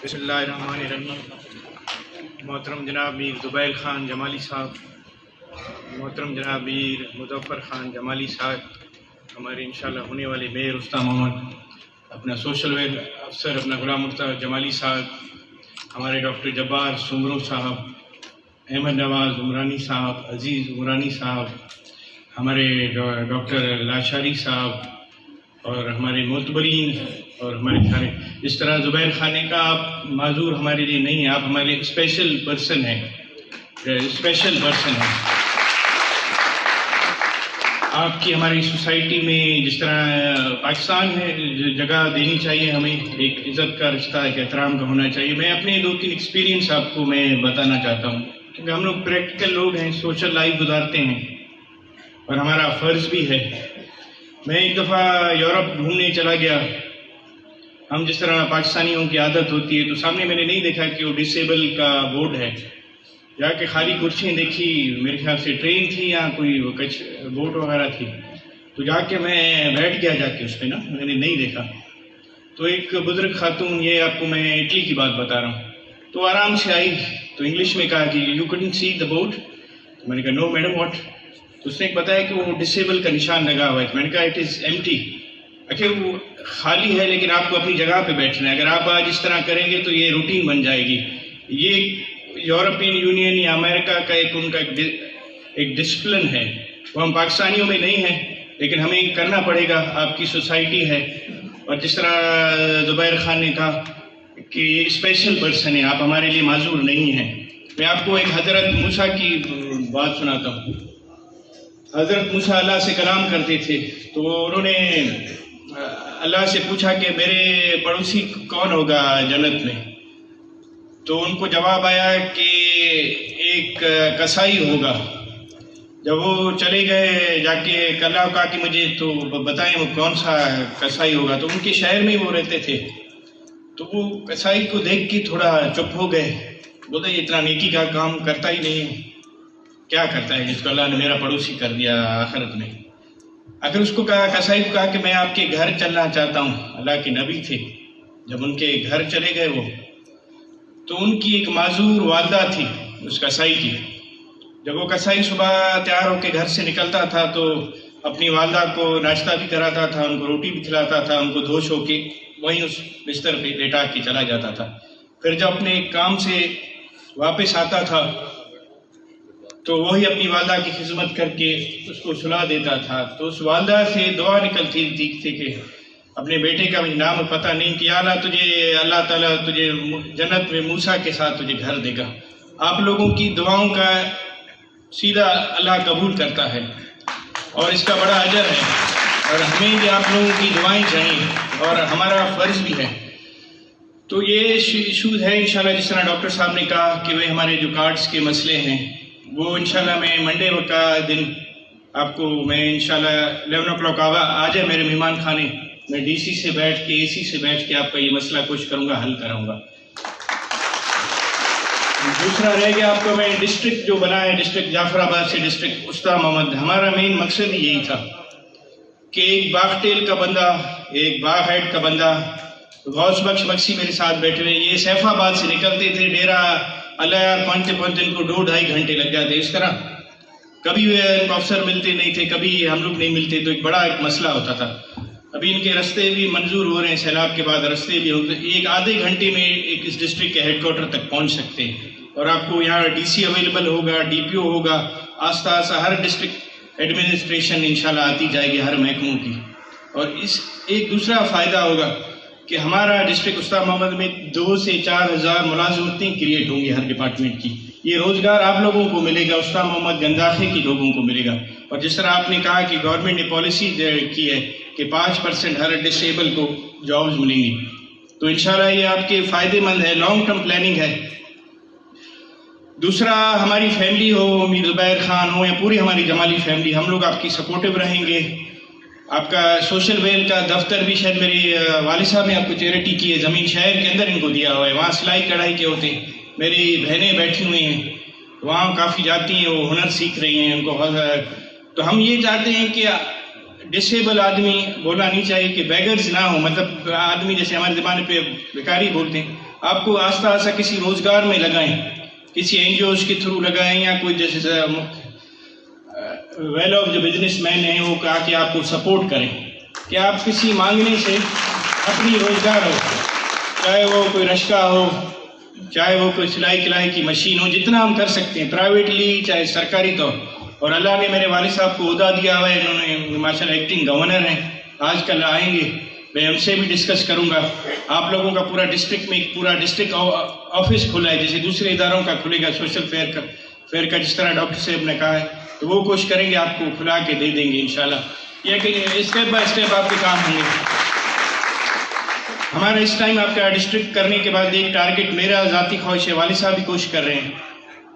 بسم اللہ الرحمن الرحیم۔ محترم جناب میر زبیر خان جمالی صاحب، محترم جناب میر مظفر خان جمالی صاحب، ہمارے انشاءاللہ ہونے والے میئر استاد محمد، اپنا سوشل ویل افسر اپنا غلام مرتضیٰ جمالی صاحب، ہمارے ڈاکٹر جبار سمرو صاحب، احمد نواز عمرانی صاحب، عزیز عمرانی صاحب، ہمارے ڈاکٹر لاشاری صاحب اور ہمارے معتبرین اور ہمارے سارے، اس طرح زبیر خانے کا آپ معذور ہمارے لیے نہیں ہیں، آپ ہمارے اسپیشل پرسن ہیں، اسپیشل پرسن ہیں۔ آپ کی ہماری سوسائٹی میں جس طرح پاکستان ہے جگہ دینی چاہیے، ہمیں ایک عزت کا رشتہ، ایک احترام کا ہونا چاہیے۔ میں اپنے 2-3 ایکسپیرینس آپ کو میں بتانا چاہتا ہوں، کیونکہ ہم لوگ پریکٹیکل لوگ ہیں، سوشل لائف گزارتے ہیں اور ہمارا فرض بھی ہے۔ میں ایک دفعہ یورپ گھومنے چلا گیا، ہم جس طرح پاکستانیوں کی عادت ہوتی ہے، تو سامنے میں نے نہیں دیکھا کہ وہ ڈسیبل کا بورڈ ہے، جا کے خالی کرسیاں دیکھی، میرے خیال سے ٹرین تھی یا کوئی کچھ بوٹ وغیرہ تھی، تو جا کے میں بیٹھ گیا، جا کے اس پہ نا میں نے نہیں دیکھا، تو ایک بزرگ خاتون، یہ آپ کو میں اٹلی کی بات بتا رہا ہوں، تو آرام سے آئی، تو انگلش میں کہا کہ you couldn't see the boat، میں نے کہا نو میڈم واٹ، تو اس نے بتایا کہ وہ ڈسیبل کا نشان لگا ہوا ہے، میں نے کہا اٹ از ایمٹی، اچھا وہ خالی ہے لیکن آپ کو اپنی جگہ پہ بیٹھنا ہے، اگر آپ آج اس طرح کریں گے تو یہ روٹین بن جائے گی۔ یہ یورپین یونین یا امریکہ کا ان کا ایک ڈسپلن ہے، وہ ہم پاکستانیوں میں نہیں ہے، لیکن ہمیں کرنا پڑے گا، آپ کی سوسائٹی ہے۔ اور جس طرح زبیر خان نے کہا کہ یہ اسپیشل پرسن ہے، آپ ہمارے لیے معذور نہیں ہیں۔ میں آپ کو ایک حضرت موسیٰ کی بات سناتا ہوں۔ حضرت موسیٰ اللہ سے کلام کرتے تھے، تو انہوں نے اللہ سے پوچھا کہ میرے پڑوسی کون ہوگا جنت میں، تو ان کو جواب آیا کہ ایک کسائی ہوگا۔ جب وہ چلے گئے جا کے اللہ کہا کہ مجھے تو بتائیں وہ کون سا کسائی ہوگا، تو ان کے شہر میں وہ رہتے تھے، تو وہ کسائی کو دیکھ کے تھوڑا چپ ہو گئے، بولے یہ اتنا نیکی کا کام کرتا ہی نہیں ہے، کیا کرتا ہے جس کو اللہ نے میرا پڑوسی کر دیا آخرت میں۔ اگر اس کو کہا، کسائی کو کہا کہ میں آپ کے گھر چلنا چاہتا ہوں، اللہ کے نبی تھے، جب ان کے گھر چلے گئے وہ، تو ان کی ایک معذور والدہ تھی اس کسائی کی، جب وہ کسائی صبح تیار ہو کے گھر سے نکلتا تھا تو اپنی والدہ کو ناشتہ بھی کراتا تھا، ان کو روٹی بھی کھلاتا تھا، ان کو دھوش ہو کے وہیں اس بستر پہ لیٹا کے چلا جاتا تھا۔ پھر جب اپنے کام سے واپس آتا تھا تو وہی اپنی والدہ کی خدمت کر کے اس کو سلا دیتا تھا، تو اس والدہ سے دعا نکلتی تھی کہ اپنے بیٹے کا بھی نام پتہ نہیں کہ اللہ تجھے، اللہ تعالیٰ تجھے جنت میں موسیٰ کے ساتھ تجھے گھر دے گا۔ آپ لوگوں کی دعاؤں کا سیدھا اللہ قبول کرتا ہے اور اس کا بڑا اجر ہے، اور ہمیں بھی آپ لوگوں کی دعائیں چاہیے اور ہمارا فرض بھی ہے۔ تو یہ ایشوز ہے انشاءاللہ، جس طرح ڈاکٹر صاحب نے کہا کہ وہ ہمارے جو کارڈز کے مسئلے ہیں، وہ انشاءاللہ میں منڈے کا دن آپ کو میں انشاءاللہ 11 o'clock آ جائے میرے مہمان خانے، میں ڈی سی سے بیٹھ کے، اے سی سے بیٹھ کے آپ کا یہ مسئلہ کوشش کروں گا حل کراؤں گا۔ دوسرا رہ گیا آپ کو، میں ڈسٹرکٹ جو بنا ہے، ڈسٹرکٹ جعفر آباد سے ڈسٹرکٹ استاد محمد، ہمارا مین مقصد ہی یہی تھا کہ ایک باغ ٹیل کا بندہ، ایک باغ ہیڈ کا بندہ، غوث بخش مکسی میرے ساتھ بیٹھے ہوئے، یہ سیف آباد سے نکلتے تھے ڈیرہ اللہ یار پہنچتے ان کو 2-2.5 گھنٹے لگ جاتے، اس طرح کبھی ان کو افسر ملتے نہیں تھے، کبھی ہم لوگ نہیں ملتے، تو ایک بڑا ایک مسئلہ ہوتا تھا۔ ابھی ان کے رستے بھی منظور ہو رہے ہیں، سیلاب کے بعد رستے بھی ہوتے، ایک آدھے گھنٹے میں ایک اس ڈسٹرکٹ کے ہیڈ کوارٹر تک پہنچ سکتے ہیں، اور آپ کو یہاں ڈی سی اویلیبل ہوگا، ڈی پی او ہوگا، آستہ آستہ ہر ڈسٹرکٹ ایڈمنسٹریشن انشاءاللہ آتی جائے گی ہر محکموں کی، اور اس ایک دوسرا فائدہ ہوگا کہ ہمارا ڈسٹرکٹ استاد محمد میں 2 سے 4 ہزار ملازمتیں کریٹ ہوں گی ہر ڈپارٹمنٹ کی، یہ روزگار آپ لوگوں کو ملے گا، استاد محمد گنداخے کی لوگوں کو ملے گا۔ اور جس طرح آپ نے کہا کہ گورنمنٹ نے پالیسی کی ہے کہ 5% ہر ڈسیبل کو جابز ملیں گی، تو انشاءاللہ یہ آپ کے فائدے مند ہے، لانگ ٹرم پلاننگ ہے۔ دوسرا، ہماری فیملی ہو، میر زبیر خان ہو یا پوری ہماری جمالی فیملی، ہم لوگ آپ کی سپورٹیو رہیں گے۔ آپ کا سوشل ویل کا دفتر بھی شاید میری والد صاحب نے آپ کو چیریٹی کی ہے، زمین شہر کے اندر ان کو دیا ہوا ہے، وہاں سلائی کڑھائی کے ہوتے ہیں، میری بہنیں بیٹھی ہوئی ہیں وہاں کافی جاتی ہیں، وہ ہنر سیکھ رہی ہیں، ان کو تو ہم یہ چاہتے ہیں کہ डिसेबल आदमी बोलना नहीं चाहिए कि बेगर्स ना हो, मतलब आदमी जैसे हमारे ज़माने पे बेकारी बोलते हैं। आपको आस्ता आस्ता किसी रोज़गार में लगाएं, किसी NGOs के थ्रू लगाएं, या कोई जैसे वेल ऑफ जो बिजनेसमैन हैं वो कहा कि आपको सपोर्ट करें कि आप किसी मांगने से अपनी रोज़गार हो, चाहे वो कोई रश्का हो, चाहे वो कोई सिलाई कढ़ाई की मशीन हो, जितना हम कर सकते हैं प्राइवेटली चाहे सरकारी तौर। और अल्लाह ने मेरे वालिद साहब को उहदा दिया हुआ है, इन्होंने माशाल्लाह एक्टिंग गवर्नर हैं, आजकल आएंगे, मैं उनसे भी डिस्कस करूंगा। आप लोगों का पूरा डिस्ट्रिक्ट में एक पूरा डिस्ट्रिक्ट ऑफिस खुला है, जैसे दूसरे इदारों का खुलेगा सोशल फेयर का जिस तरह डॉक्टर साहब ने कहा है, तो वो कोशिश करेंगे आपको खुला के दे देंगे इंशाल्लाह। यह कि स्टेप बाय स्टेप आपके काम होंगे। हमारा इस टाइम आपका डिस्ट्रिक्ट करने के बाद एक टारगेट मेरा ज़ाती ख्वाहिश है, वालिद साहब भी कोशिश कर रहे हैं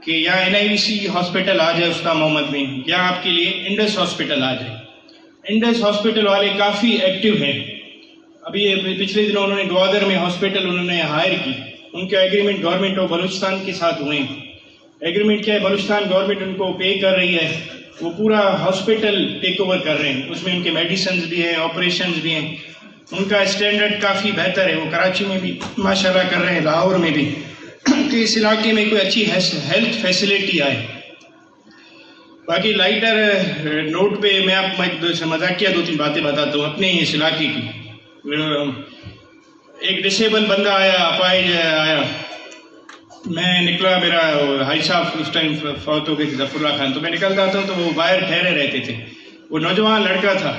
कि यहाँ NIVC हॉस्पिटल आ जाए उस्ताद मोहम्मद में, या आपके लिए इंडस हॉस्पिटल आ जाए। इंडस हॉस्पिटल वाले काफ़ी एक्टिव हैं। अभी पिछले दिनों उन्होंने ग्वादर में हॉस्पिटल उन्होंने हायर की, उनका एग्रीमेंट गवर्नमेंट ऑफ बलूचिस्तान के साथ हुए हैं। एग्रीमेंट क्या है, बलूचिस्तान गवर्नमेंट उनको पे कर रही है, वो पूरा हॉस्पिटल टेक ओवर कर रहे हैं, उसमें उनके मेडिसिन भी हैं, ऑपरेशंस भी हैं, उनका स्टैंडर्ड काफ़ी बेहतर है। वो कराची में भी माशाल्लाह कर रहे हैं, लाहौर में भी, कि इस इलाके में कोई अच्छी हेल्थ फैसिलिटी आए। बाकी लाइटर नोट पे मैं आपको मजाकिया 2-3 बातें बताता हूँ अपने इस इलाके की। एक डिसेबल बंदा आया, अपाहिज आया, मैं निकला, मेरा हाई साहब उस टाइम फौत हो गए थे, जफरुल्ला खान, तो मैं निकलता था तो वो बाहर ठहरे रहते थे। वो नौजवान लड़का था,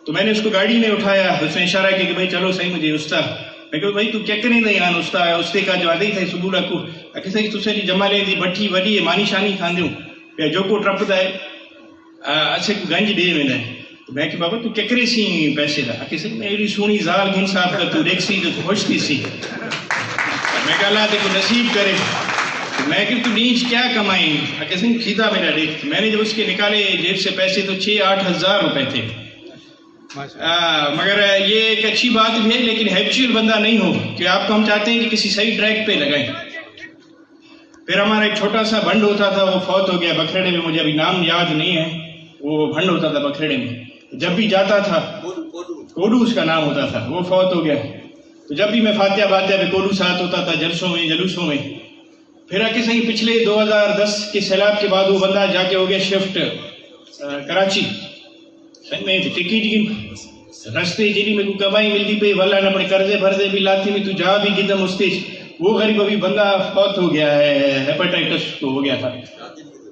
तो मैंने उसको गाड़ी में उठाया, उसने इशारा किया कि भाई चलो सही मुझे उस्ताद। मैं कहूँ भाई तू क्या करें यान उस्ते का जो आदि थे सुबह को आखिर सही तुझे जमा लेंदी भट्ठी वॾी है मानी शानी खांदियूं या जो को टपदा है अच्छे गंज दे वेंदा है। तो मैं कि बाबा तू क्या करे सी पैसे का आखिर सही मैं एडी सोनी ज़ाल घिन साहब का तू देखसी तो खुश थी सी। मैं कहा अल्लाह तेको नसीब करे। मैं कि तू नीच क्या कमाई आखिर सही सीधा मेरा देख। मैंने जब उसके निकाले जेब से पैसे तो 6-8 हज़ार रुपए थे। मगर ये एक अच्छी बात भी है, लेकिन हैबिचुअल बंदा नहीं हो कि आपको हम चाहते हैं कि किसी सही ट्रैक पे लगाएं। फिर हमारा एक छोटा सा भंड होता था, वो फौत हो गया बखरेड़े में, मुझे अभी नाम याद नहीं है, वो भंड होता था बखरेड़े में, जब भी जाता था कोडू उसका नाम होता था, वो फौत हो गया। तो जब भी मैं फातिहा बातिहा में कोडू साथ होता था जलसों में जलूसों में। फिर आके सही पिछले 2010 के सैलाब के बाद वो बंदा जाके हो गया शिफ्ट कराची। में टिकट की रस्ते जी में कमाई मिलती पे वल्ला न पड़े कर्जे भरदे भी लाती में तू जा भी गिदम उसते वो गरीब अभी बंदा फौत हो गया है, हेपेटाइटिस तो हो गया था।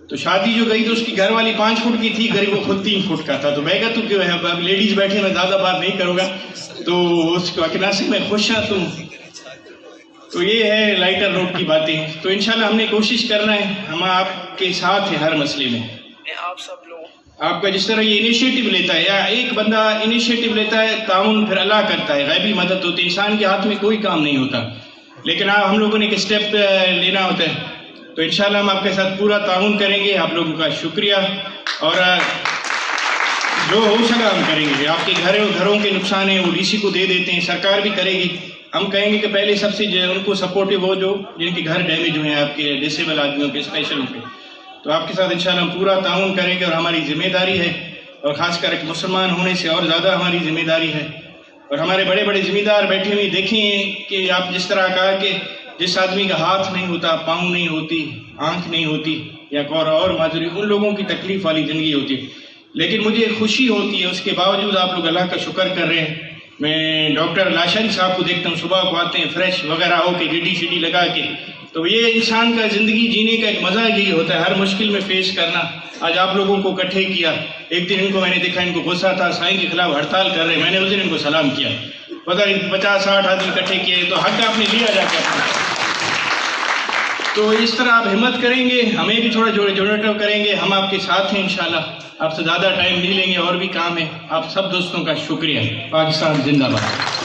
तो शादी जो गई तो उसकी घर वाली 5 फुट की थी, गरीब वो खुद 3 फुट का था। तो मैं कहता तू क्यों है, अब लेडीज बैठे मैं ज़्यादा बात नहीं करूँगा। तो उसको अकेला से मैं खुश हाँ तुम। तो ये है लाइटर नोट की बातें। तो इंशाल्लाह हमने कोशिश करना है, हम आपके साथ हैं हर मसले में। आप सब लोग आपका जिस तरह ये इनिशिएटिव लेता है, या एक बंदा इनिशिएटिव लेता है, ताउन फिर अल्लाह करता है, गैबी मदद होती है। इंसान के हाथ में कोई काम नहीं होता, लेकिन हम लोगों ने एक स्टेप लेना होता है। तो इंशाल्लाह हम आपके साथ पूरा ताउन करेंगे। आप लोगों का शुक्रिया, और जो हो सका हम करेंगे। आपके घरों के नुकसान है वो DC को दे देते हैं, सरकार भी करेगी। हम कहेंगे कि पहले सबसे उनको सपोर्टिव हो जो जिनके घर डैमेज हुए हैं, आपके डिसेबल आदमियों के स्पेशल पे। तो आपके साथ इंशाल्लाह हम पूरा ताउन करेंगे, और हमारी जिम्मेदारी है, और ख़ासकर एक मुसलमान होने से और ज़्यादा हमारी जिम्मेदारी है। और हमारे बड़े बड़े ज़िम्मेदार बैठे हुए देखें कि आप जिस तरह कहा कि जिस आदमी का हाथ नहीं होता, पाँव नहीं होती, आँख नहीं होती, या और माजूरी, उन लोगों की तकलीफ़ वाली ज़िंदगी होती है। लेकिन मुझे खुशी होती है, उसके बावजूद आप लोग अल्लाह का शुक्र कर रहे हैं। मैं डॉक्टर लाशारी साहब को देखता हूँ, सुबह को आते हैं फ्रेश वगैरह हो के गिड्डी शिड्डी लगा के। तो ये इंसान का ज़िंदगी जीने का एक मज़ा यही होता है, हर मुश्किल में फेस करना। आज आप लोगों को इकट्ठे किया। एक दिन इनको मैंने देखा, इनको गुस्सा था, साईं के खिलाफ हड़ताल कर रहे हैं। मैंने उस दिन इनको सलाम किया, पता नहीं 50-60 आदमी इकट्ठे किए, तो हक आपने लिया जाकर। तो इस तरह आप हिम्मत करेंगे, हमें भी थोड़ा जोड़ेटो करेंगे, हम आपके साथ हैं इंशाल्लाह। आपसे ज़्यादा टाइम नहीं लेंगे, और भी काम है। आप सब दोस्तों का शुक्रिया। पाकिस्तान जिंदाबाद।